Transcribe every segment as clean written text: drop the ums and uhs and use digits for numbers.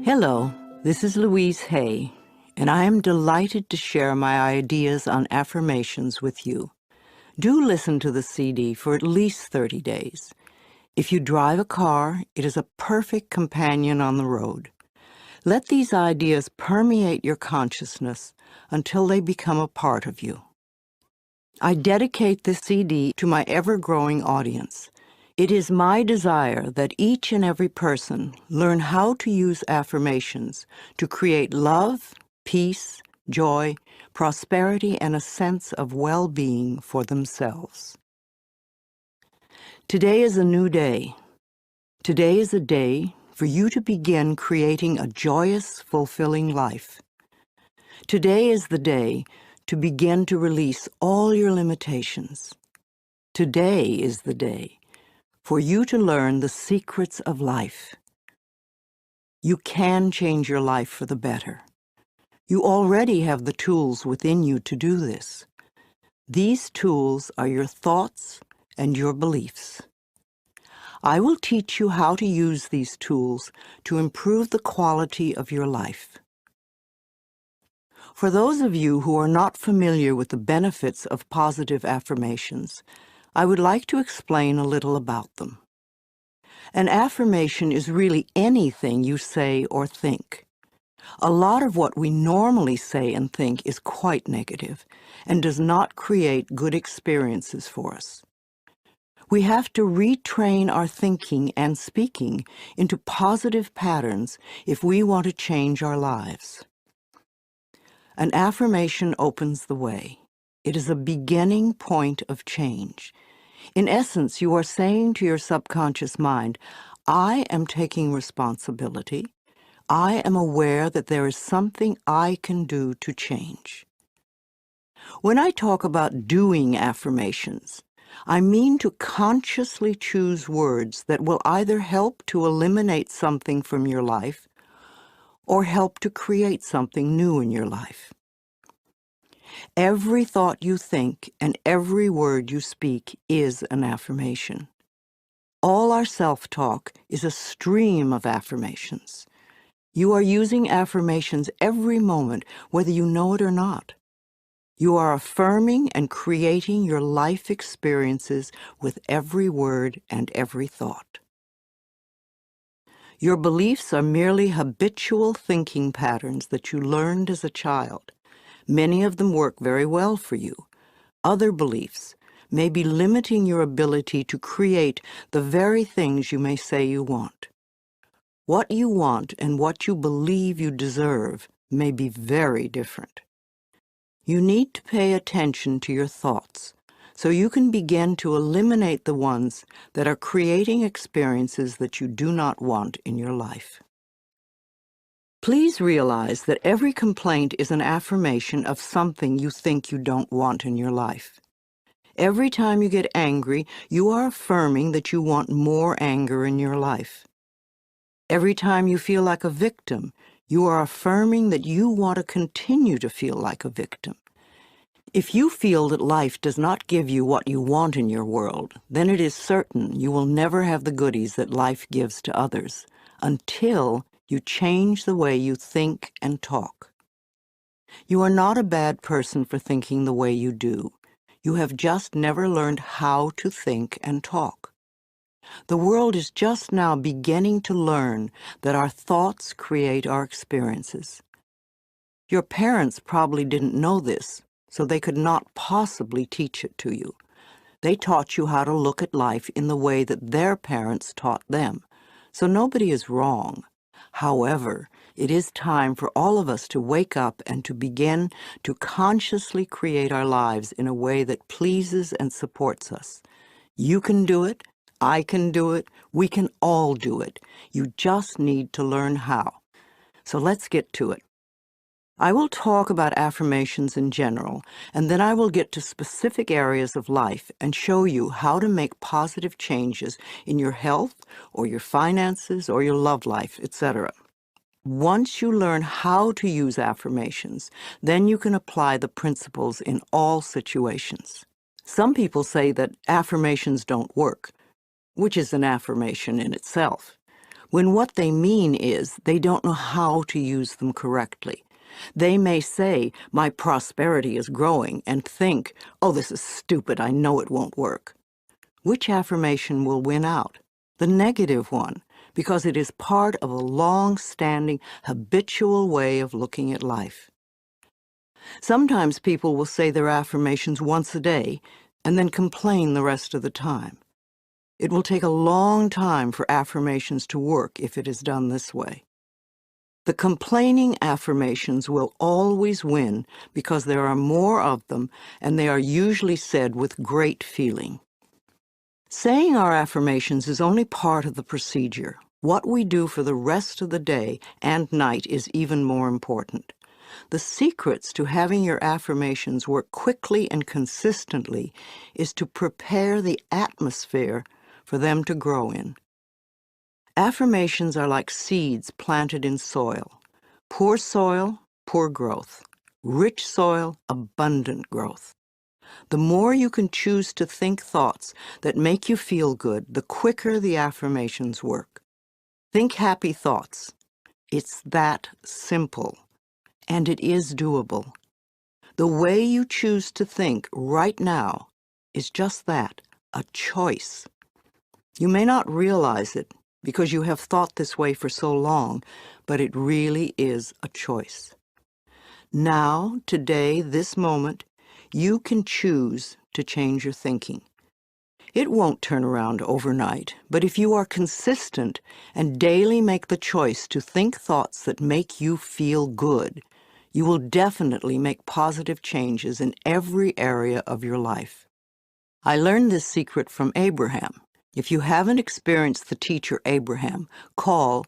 Hello, this is Louise Hay, and I am delighted to share my ideas on affirmations with you. Do listen to the CD for at least 30 days. If you drive a car, it is a perfect companion on the road. Let these ideas permeate your consciousness until they become a part of you. I dedicate this CD to my ever-growing audience. It is my desire that each and every person learn how to use affirmations to create love, peace, joy, prosperity, and a sense of well-being for themselves. Today is a new day. Today is a day for you to begin creating a joyous, fulfilling life. Today is the day to begin to release all your limitations. Today is the day for you to learn the secrets of life. You can change your life for the better. You already have the tools within you to do this. These tools are your thoughts and your beliefs. I will teach you how to use these tools to improve the quality of your life. For those of you who are not familiar with the benefits of positive affirmations, I would like to explain a little about them. An affirmation is really anything you say or think. A lot of what we normally say and think is quite negative and does not create good experiences for us. We have to retrain our thinking and speaking into positive patterns if we want to change our lives. An affirmation opens the way. It is a beginning point of change. In essence, you are saying to your subconscious mind, I am taking responsibility. I am aware that there is something I can do to change. When I talk about doing affirmations, I mean to consciously choose words that will either help to eliminate something from your life or help to create something new in your life. Every thought you think and every word you speak is an affirmation. All our self-talk is a stream of affirmations. You are using affirmations every moment, whether you know it or not. You are affirming and creating your life experiences with every word and every thought. Your beliefs are merely habitual thinking patterns that you learned as a child. Many of them work very well for you. Other beliefs may be limiting your ability to create the very things you may say you want. What you want and what you believe you deserve may be very different. You need to pay attention to your thoughts so you can begin to eliminate the ones that are creating experiences that you do not want in your life. Please realize that every complaint is an affirmation of something you think you don't want in your life. Every time you get angry, you are affirming that you want more anger in your life. Every time you feel like a victim, you are affirming that you want to continue to feel like a victim. If you feel that life does not give you what you want in your world, then it is certain you will never have the goodies that life gives to others until you change the way you think and talk. You are not a bad person for thinking the way you do. You have just never learned how to think and talk. The world is just now beginning to learn that our thoughts create our experiences. Your parents probably didn't know this, so they could not possibly teach it to you. They taught you how to look at life in the way that their parents taught them, so nobody is wrong. However, it is time for all of us to wake up and to begin to consciously create our lives in a way that pleases and supports us. You can do it. I can do it. We can all do it. You just need to learn how. So let's get to it. I will talk about affirmations in general, and then I will get to specific areas of life and show you how to make positive changes in your health or your finances or your love life, etc. Once you learn how to use affirmations, then you can apply the principles in all situations. Some people say that affirmations don't work, which is an affirmation in itself. when what they mean is they don't know how to use them correctly. They may say, "My prosperity is growing," and think, "Oh, this is stupid, I know it won't work." Which affirmation will win out? The negative one, because it is part of a long-standing, habitual way of looking at life. Sometimes people will say their affirmations once a day and then complain the rest of the time. It will take a long time for affirmations to work if it is done this way. The complaining affirmations will always win because there are more of them and they are usually said with great feeling. Saying our affirmations is only part of the procedure. What we do for the rest of the day and night is even more important. The secrets to having your affirmations work quickly and consistently is to prepare the atmosphere for them to grow in. Affirmations are like seeds planted in soil. Poor growth. Rich soil, abundant growth. The more you can choose to think thoughts that make you feel good, the quicker the affirmations work. Think happy thoughts. It's that simple, and it is doable. The way you choose to think right now is just that, a choice. You may not realize it because you have thought this way for so long, but it really is a choice. Now, today, this moment, you can choose to change your thinking. It won't turn around overnight, but if you are consistent and daily make the choice to think thoughts that make you feel good, you will definitely make positive changes in every area of your life. I learned this secret from Abraham. If you haven't experienced the teacher Abraham, call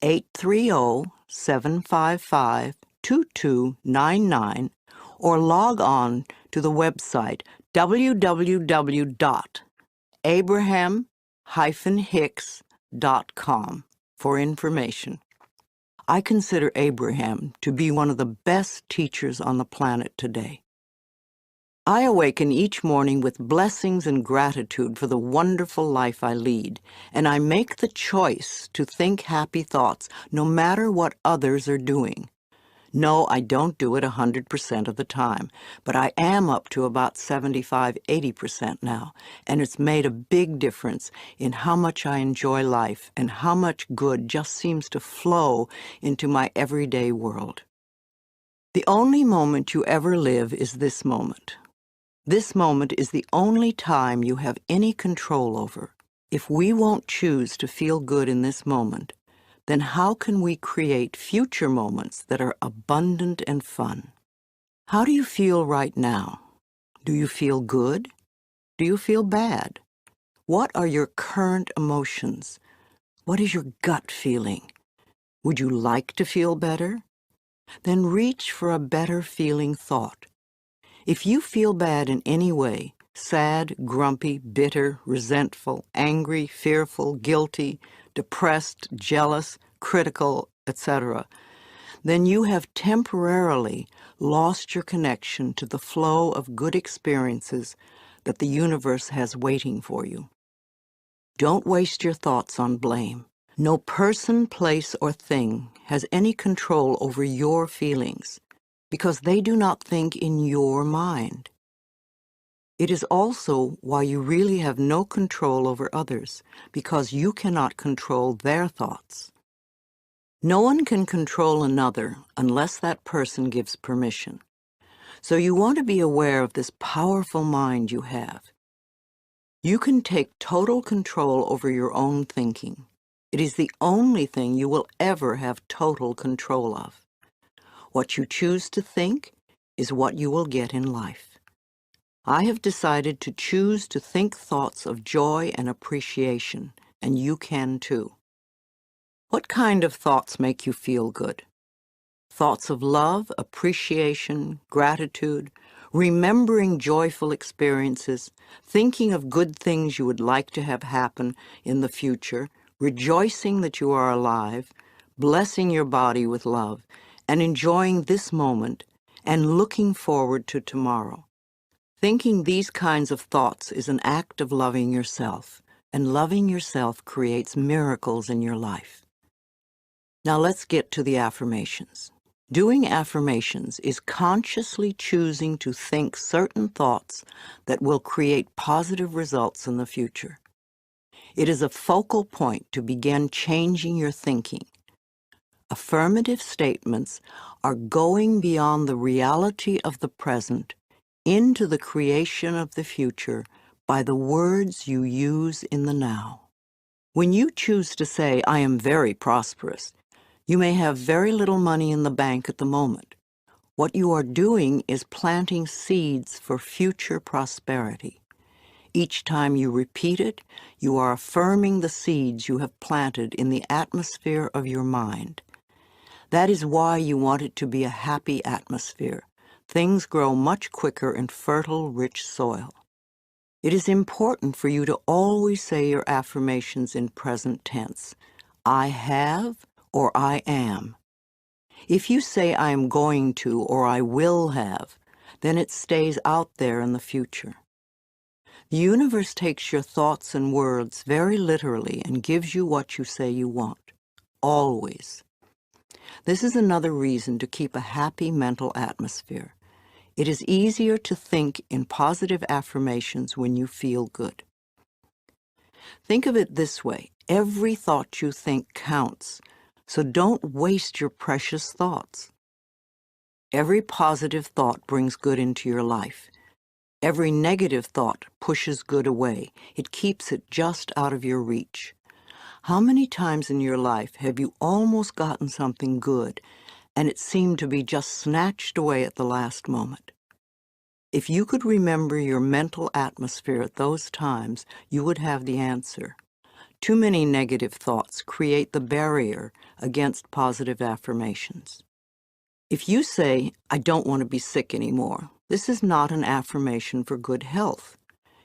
830-755-2299 or log on to the website www.abraham-hicks.com for information. I consider Abraham to be one of the best teachers on the planet today. I awaken each morning with blessings and gratitude for the wonderful life I lead, and I make the choice to think happy thoughts no matter what others are doing. No, I don't do it 100% of the time, but I am up to about 75–80% now, and it's made a big difference in how much I enjoy life and how much good just seems to flow into my everyday world. The only moment you ever live is this moment. This moment is the only time you have any control over. If we won't choose to feel good in this moment, then how can we create future moments that are abundant and fun? How do you feel right now? Do you feel good? Do you feel bad? What are your current emotions? What is your gut feeling? Would you like to feel better? Then reach for a better feeling thought. If you feel bad in any way, sad, grumpy, bitter, resentful, angry, fearful, guilty, depressed, jealous, critical, etc., then you have temporarily lost your connection to the flow of good experiences that the universe has waiting for you. Don't waste your thoughts on blame. No person, place, or thing has any control over your feelings, because they do not think in your mind. It is also why you really have no control over others, because you cannot control their thoughts. No one can control another unless that person gives permission. So you want to be aware of this powerful mind you have. You can take total control over your own thinking. It is the only thing you will ever have total control of. What you choose to think is what you will get in life. I have decided to choose to think thoughts of joy and appreciation, and you can too. What kind of thoughts make you feel good? Thoughts of love, appreciation, gratitude, remembering joyful experiences, thinking of good things you would like to have happen in the future, rejoicing that you are alive, blessing your body with love, and enjoying this moment and looking forward to tomorrow. Thinking these kinds of thoughts is an act of loving yourself. and loving yourself creates miracles in your life. Now let's get to the affirmations. Doing affirmations is consciously choosing to think certain thoughts that will create positive results in the future. It is a focal point to begin changing your thinking. Affirmative statements are going beyond the reality of the present into the creation of the future by the words you use in the now. When you choose to say, "I am very prosperous," you may have very little money in the bank at the moment. What you are doing is planting seeds for future prosperity. Each time you repeat it, you are affirming the seeds you have planted in the atmosphere of your mind. That is why you want it to be a happy atmosphere. Things grow much quicker in fertile, rich soil. It is important for you to always say your affirmations in present tense. I have or I am. If you say I am going to or I will have, then it stays out there in the future. The universe takes your thoughts and words very literally and gives you what you say you want. Always. This is another reason to keep a happy mental atmosphere. It is easier to think in positive affirmations when you feel good. Think of it this way. Every thought you think counts, so don't waste your precious thoughts. Every positive thought brings good into your life. Every negative thought pushes good away. It keeps it just out of your reach. How many times in your life have you almost gotten something good, and it seemed to be just snatched away at the last moment? If you could remember your mental atmosphere at those times, you would have the answer. Too many negative thoughts create the barrier against positive affirmations. If you say, "I don't want to be sick anymore," this is not an affirmation for good health.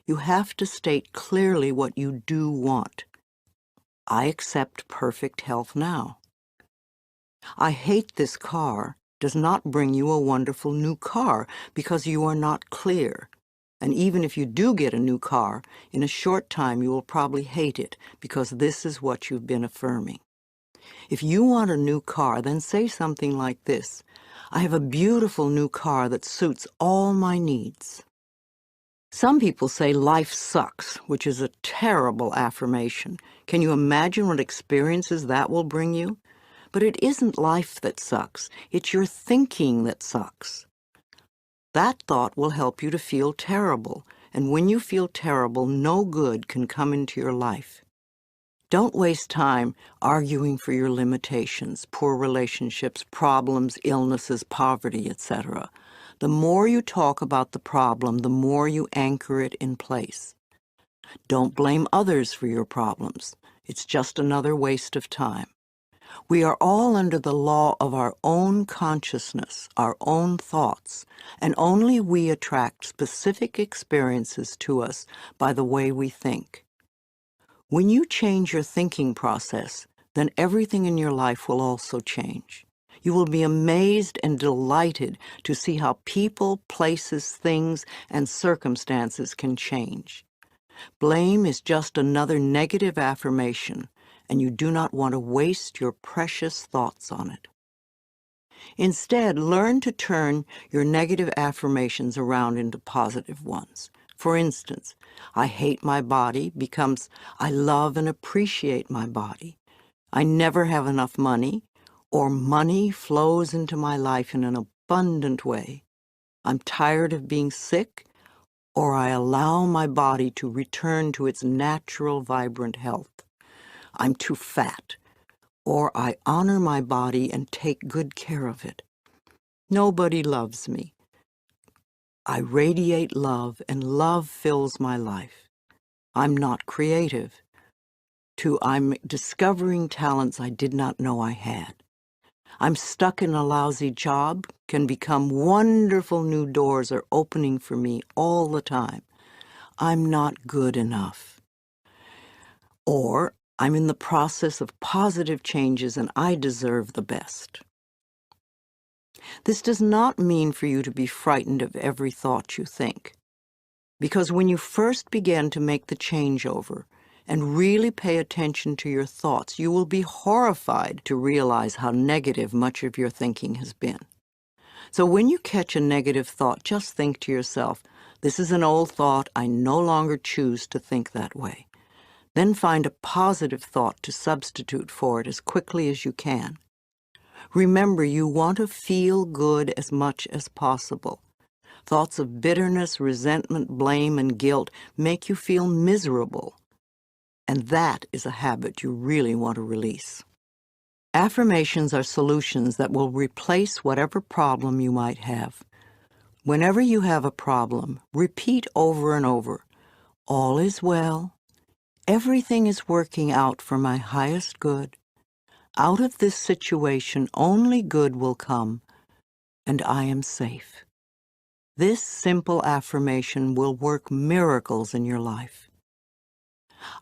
You have to state clearly what you do want. I accept perfect health now. I hate this car does not bring you a wonderful new car because you are not clear. And even if you do get a new car, in a short time you will probably hate it because this is what you've been affirming. If you want a new car, then say something like this: I have a beautiful new car that suits all my needs. Some people say life sucks, which is a terrible affirmation. Can you imagine what experiences that will bring you? But it isn't life that sucks. It's your thinking that sucks. That thought will help you to feel terrible, and when you feel terrible, no good can come into your life. Don't waste time arguing for your limitations, poor relationships, problems, illnesses, poverty, etc. The more you talk about the problem, the more you anchor it in place. Don't blame others for your problems. It's just another waste of time. We are all under the law of our own consciousness, our own thoughts, and only we attract specific experiences to us by the way we think. When you change your thinking process, then everything in your life will also change. You will be amazed and delighted to see how people, places, things, and circumstances can change. Blame is just another negative affirmation, and you do not want to waste your precious thoughts on it. Instead, learn to turn your negative affirmations around into positive ones. For instance, I hate my body becomes I love and appreciate my body. I never have enough money, or money flows into my life in an abundant way. I'm tired of being sick, or I allow my body to return to its natural, vibrant health. I'm too fat, or I honor my body and take good care of it. Nobody loves me. I radiate love, and love fills my life. I'm not creative. I'm discovering talents I did not know I had. I'm stuck in a lousy job, can become wonderful new doors are opening for me all the time. I'm not good enough. Or I'm in the process of positive changes and I deserve the best. This does not mean for you to be frightened of every thought you think, because when you first begin to make the changeover, and really pay attention to your thoughts, you will be horrified to realize how negative much of your thinking has been. So when you catch a negative thought, just think to yourself, this is an old thought, I no longer choose to think that way. Then find a positive thought to substitute for it as quickly as you can. Remember, you want to feel good as much as possible. Thoughts of bitterness, resentment, blame, and guilt make you feel miserable. And that is a habit you really want to release. Affirmations are solutions that will replace whatever problem you might have. Whenever you have a problem, repeat over and over, all is well, everything is working out for my highest good, out of this situation only good will come, and I am safe. This simple affirmation will work miracles in your life.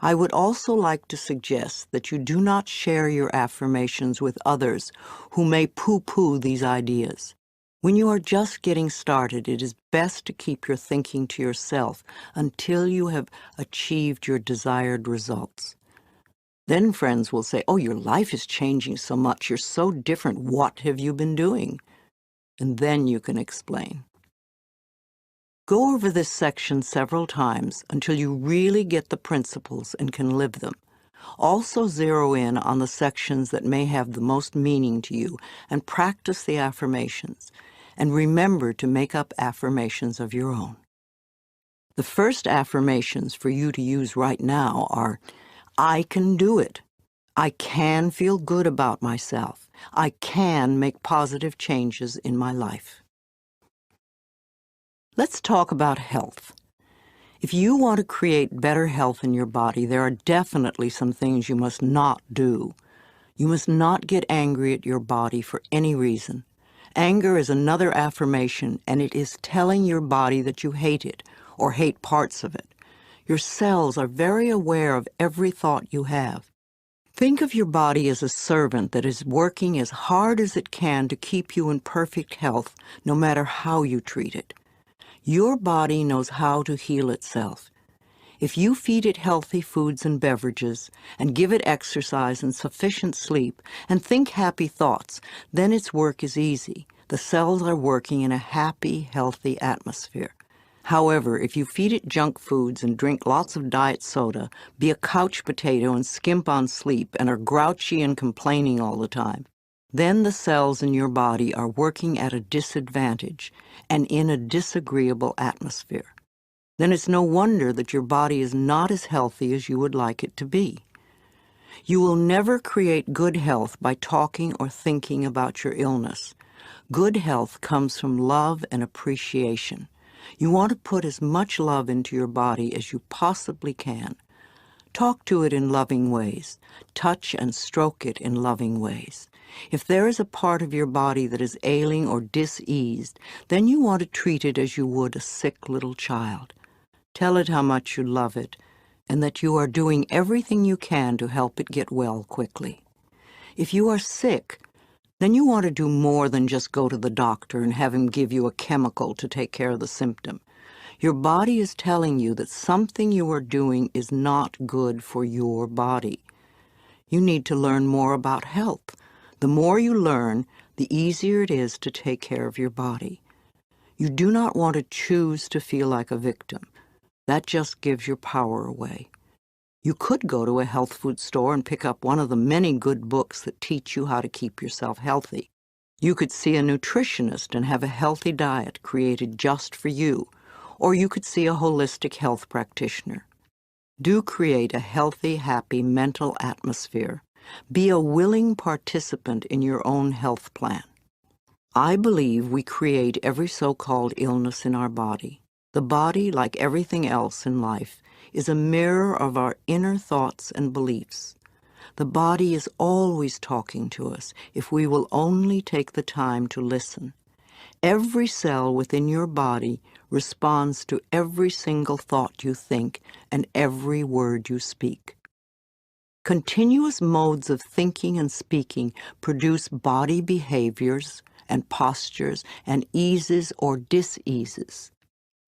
I would also like to suggest that you do not share your affirmations with others who may poo-poo these ideas. When you are just getting started, it is best to keep your thinking to yourself until you have achieved your desired results. Then friends will say, oh, your life is changing so much, you're so different, what have you been doing? And then you can explain. Go over this section several times until you really get the principles and can live them. Also zero in on the sections that may have the most meaning to you and practice the affirmations. And remember to make up affirmations of your own. The first affirmations for you to use right now are, I can do it. I can feel good about myself. I can make positive changes in my life. Let's talk about health. If you want to create better health in your body, there are definitely some things you must not do. You must not get angry at your body for any reason. Anger is another affirmation, and it is telling your body that you hate it or hate parts of it. Your cells are very aware of every thought you have. Think of your body as a servant that is working as hard as it can to keep you in perfect health, no matter how you treat it. Your body knows how to heal itself. If you feed it healthy foods and beverages, and give it exercise and sufficient sleep, and think happy thoughts, then its work is easy. The cells are working in a happy, healthy atmosphere. However, if you feed it junk foods and drink lots of diet soda, be a couch potato and skimp on sleep, and are grouchy and complaining all the time, then the cells in your body are working at a disadvantage and in a disagreeable atmosphere. Then it's no wonder that your body is not as healthy as you would like it to be. You will never create good health by talking or thinking about your illness. Good health comes from love and appreciation. You want to put as much love into your body as you possibly can. Talk to it in loving ways. Touch and stroke it in loving ways. If there is a part of your body that is ailing or diseased, then you want to treat it as you would a sick little child. Tell it how much you love it, and that you are doing everything you can to help it get well quickly. If you are sick, then you want to do more than just go to the doctor and have him give you a chemical to take care of the symptom. Your body is telling you that something you are doing is not good for your body. You need to learn more about health. The more you learn, the easier it is to take care of your body. You do not want to choose to feel like a victim. That just gives your power away. You could go to a health food store and pick up one of the many good books that teach you how to keep yourself healthy. You could see a nutritionist and have a healthy diet created just for you, or you could see a holistic health practitioner. Do create a healthy, happy mental atmosphere. Be a willing participant in your own health plan. I believe we create every so-called illness in our body. The body, like everything else in life, is a mirror of our inner thoughts and beliefs. The body is always talking to us if we will only take the time to listen. Every cell within your body responds to every single thought you think and every word you speak. Continuous modes of thinking and speaking produce body behaviors and postures and eases or diseases.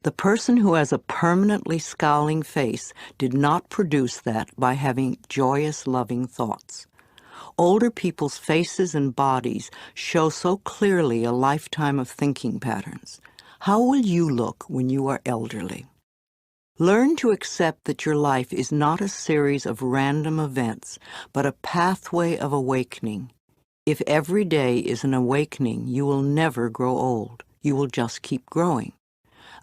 The person who has a permanently scowling face did not produce that by having joyous, loving thoughts. Older people's faces and bodies show so clearly a lifetime of thinking patterns. How will you look when you are elderly? Learn to accept that your life is not a series of random events, but a pathway of awakening. If every day is an awakening, you will never grow old. You will just keep growing.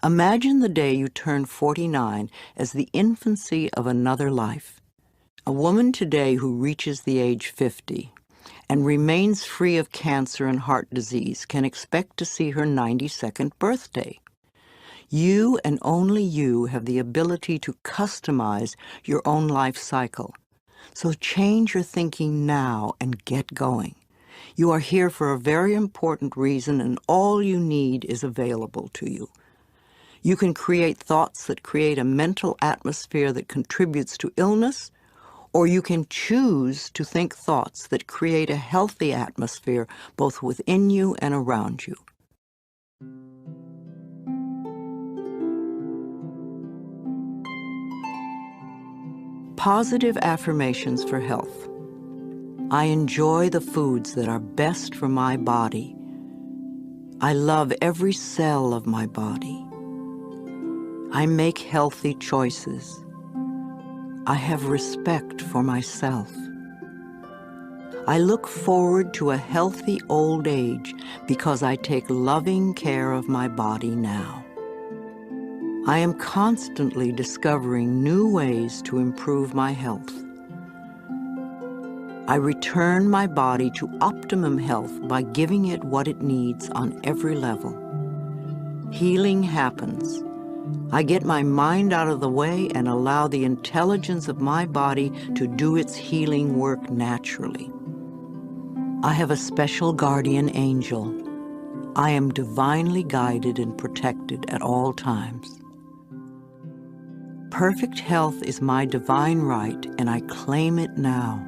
Imagine the day you turn 49 as the infancy of another life. A woman today who reaches the age 50 and remains free of cancer and heart disease can expect to see her 92nd birthday. You and only you have the ability to customize your own life cycle. So change your thinking now and get going. You are here for a very important reason, and all you need is available to you. You can create thoughts that create a mental atmosphere that contributes to illness, or you can choose to think thoughts that create a healthy atmosphere both within you and around you. Positive affirmations for health. I enjoy the foods that are best for my body. I love every cell of my body. I make healthy choices. I have respect for myself. I look forward to a healthy old age because I take loving care of my body now. I am constantly discovering new ways to improve my health. I return my body to optimum health by giving it what it needs on every level. Healing happens. I get my mind out of the way and allow the intelligence of my body to do its healing work naturally. I have a special guardian angel. I am divinely guided and protected at all times. Perfect health is my divine right, and I claim it now.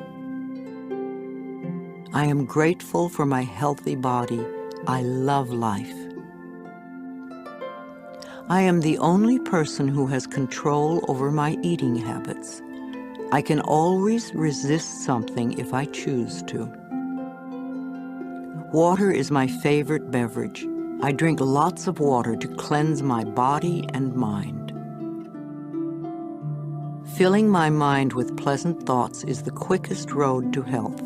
I am grateful for my healthy body. I love life. I am the only person who has control over my eating habits. I can always resist something if I choose to. Water is my favorite beverage. I drink lots of water to cleanse my body and mind. Filling my mind with pleasant thoughts is the quickest road to health.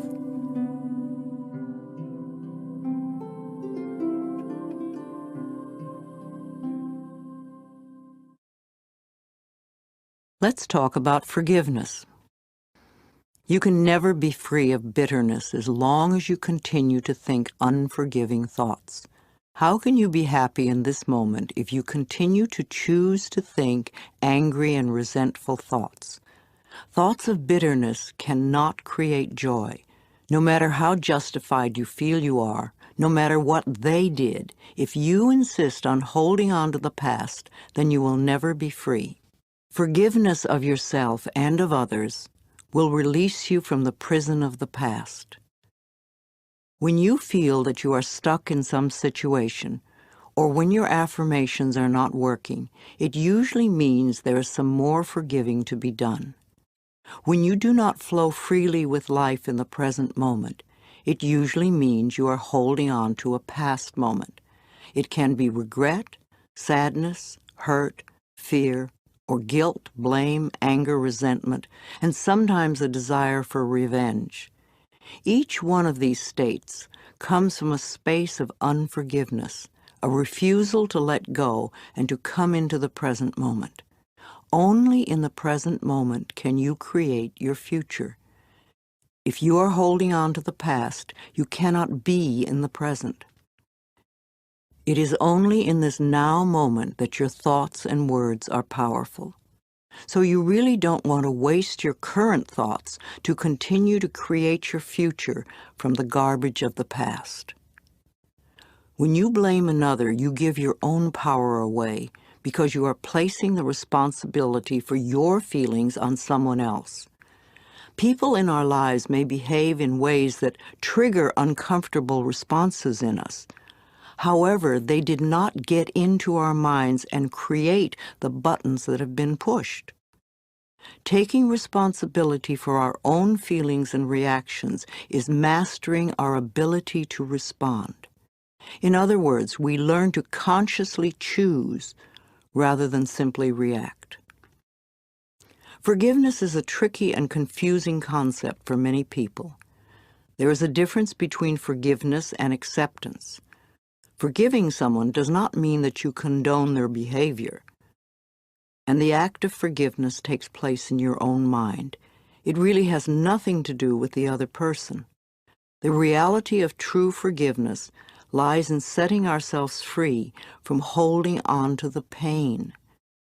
Let's talk about forgiveness. You can never be free of bitterness as long as you continue to think unforgiving thoughts. How can you be happy in this moment if you continue to choose to think angry and resentful thoughts? Thoughts of bitterness cannot create joy. No matter how justified you feel you are, no matter what they did, if you insist on holding on to the past, then you will never be free. Forgiveness of yourself and of others will release you from the prison of the past. When you feel that you are stuck in some situation, or when your affirmations are not working, it usually means there is some more forgiving to be done. When you do not flow freely with life in the present moment, it usually means you are holding on to a past moment. It can be regret, sadness, hurt, fear, or guilt, blame, anger, resentment, and sometimes a desire for revenge. Each one of these states comes from a space of unforgiveness, a refusal to let go and to come into the present moment. Only in the present moment can you create your future. If you are holding on to the past, you cannot be in the present. It is only in this now moment that your thoughts and words are powerful. So you really don't want to waste your current thoughts to continue to create your future from the garbage of the past. When you blame another, you give your own power away because you are placing the responsibility for your feelings on someone else. People in our lives may behave in ways that trigger uncomfortable responses in us. However, they did not get into our minds and create the buttons that have been pushed. Taking responsibility for our own feelings and reactions is mastering our ability to respond. In other words, we learn to consciously choose rather than simply react. Forgiveness is a tricky and confusing concept for many people. There is a difference between forgiveness and acceptance. Forgiving someone does not mean that you condone their behavior. And the act of forgiveness takes place in your own mind. It really has nothing to do with the other person. The reality of true forgiveness lies in setting ourselves free from holding on to the pain.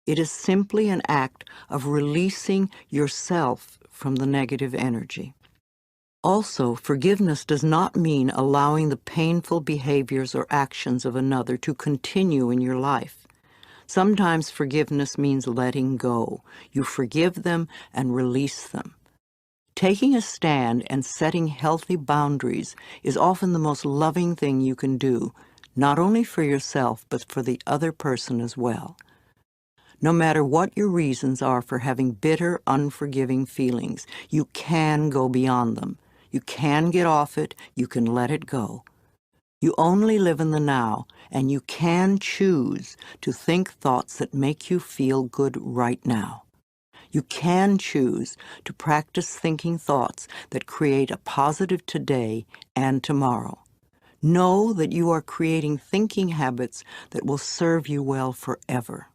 It is simply an act of releasing yourself from the negative energy. Also, forgiveness does not mean allowing the painful behaviors or actions of another to continue in your life. Sometimes forgiveness means letting go. You forgive them and release them. Taking a stand and setting healthy boundaries is often the most loving thing you can do, not only for yourself, but for the other person as well. No matter what your reasons are for having bitter, unforgiving feelings, you can go beyond them. You can get off it. You can let it go. You only live in the now, and you can choose to think thoughts that make you feel good right now. You can choose to practice thinking thoughts that create a positive today and tomorrow. Know that you are creating thinking habits that will serve you well forever.